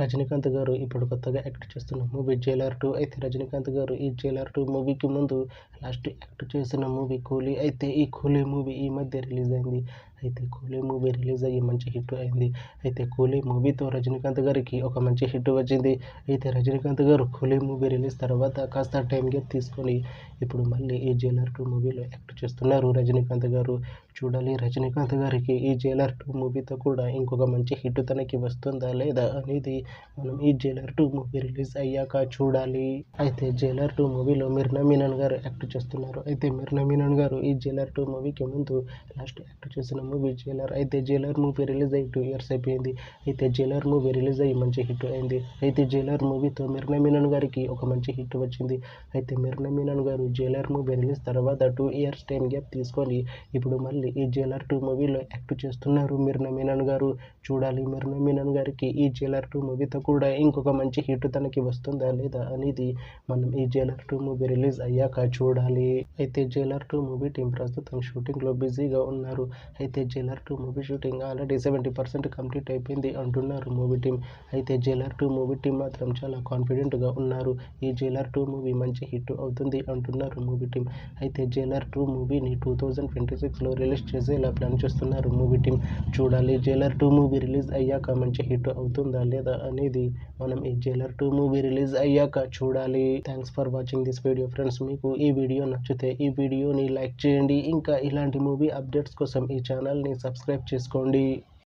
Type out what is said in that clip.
రజనీకాంత్ గారు ఇప్పుడు కొత్తగా యాక్ట్ చేస్తున్న మూవీ జైలర్ 2. అయితే రజనీకాంత్ గారు ఈ జైలర్ 2 మూవీకి ముందు లాస్ట్ యాక్ట్ చేసిన మూవీ కూలీ. అయితే ఈ కూలీ మూవీ ఈ మధ్య రిలీజ్ అయింది. అయితే కూలీ మూవీ రిలీజ్ అయ్యి మంచి హిట్ అయింది. అయితే కూలీ మూవీతో రజనీకాంత్ గారికి ఒక మంచి హిట్ వచ్చింది. అయితే రజనీకాంత్ గారు కూలీ మూవీ రిలీజ్ తర్వాత కాస్త టైం గ్యాప్ తీసుకొని ఇప్పుడు మళ్ళీ ఈ జైలర్ 2 మూవీలో యాక్ట్ చేస్తున్నారు రజనీకాంత్ గారు. చూడాలి రజనీకాంత్ గారికి ఈ జైలర్ 2 మూవీతో కూడా ఇంకొక మంచి హిట్ తనకి వస్తుందా లేదా అనేది మనం ఈ జైలర్ 2 మూవీ రిలీజ్ అయ్యాక చూడాలి. అయితే జైలర్ 2 మూవీలో మిర్నా మీనన్ గారు యాక్ట్ చేస్తున్నారు. అయితే మిర్నా మీనన్ గారు ఈ జైలర్ 2 మూవీకి ముందు లాస్ట్ యాక్ట్ చేసిన మూవీ జైలర్. అయితే జైలర్ మూవీ రిలీజ్ అయ్యి 2 years అయిపోయింది. అయితే జైలర్ మూవీ రిలీజ్ అయ్యి మంచి హిట్ అయింది. అయితే జైలర్ మూవీతో మిర్నా మీనన్ గారికి ఒక మంచి హిట్ వచ్చింది. అయితే మిర్నా మీనన్ గారు జైలర్ మూవీ రిలీజ్ తర్వాత 2 years టైం గ్యాప్ తీసుకొని ఇప్పుడు మళ్ళీ ఈ జైలర్ 2 మూవీలో యాక్ట్ చేస్తున్నారు మిర్నా మీనన్ గారు. చూడాలి మిర్నా మీనన్ గారికి ఈ జైలర్ 2 మూవీతో కూడా ఇంకొక మంచి హిట్ తనకి వస్తుందా లేదా అనేది మనం ఈ జైలర్ 2 మూవీ రిలీజ్ అయ్యాక చూడాలి. అయితే జైలర్ 2 మూవీ టీం ప్రస్తుతం షూటింగ్లో బిజీగా ఉన్నారు. అయితే Jailer 2 movie shooting already 70% complete అయిపోయింది అంటున్నారు మూవీ టీం. అయితే జైలర్ 2 మూవీ టీం మాత్రం చాలా కాన్ఫిడెంట్గా ఉన్నారు. ఈ జైలర్ 2 మూవీ మంచి హిట్ అవుతుంది అంటున్నారు మూవీ టీం. అయితే జైలర్ 2 మూవీని 2026లో రిలీజ్ చేసేలా ప్లాన్ చేస్తున్నారు మూవీ టీం. చూడాలి జైలర్ 2 మూవీ రిలీజ్ అయ్యాక మంచి హిట్ అవుతుందా లేదా అనేది మనం ఈ జైలర్ 2 మూవీ రిలీజ్ అయ్యాక చూడాలి. Thanks for watching this video friends. మీకు ఈ వీడియో నచ్చితే ఈ వీడియోని లైక్ చేయండి. ఇంకా ఇలాంటి మూవీ అప్డేట్స్ కోసం ఈ ఛానల్ని సబ్స్క్రైబ్ చేసుకోండి.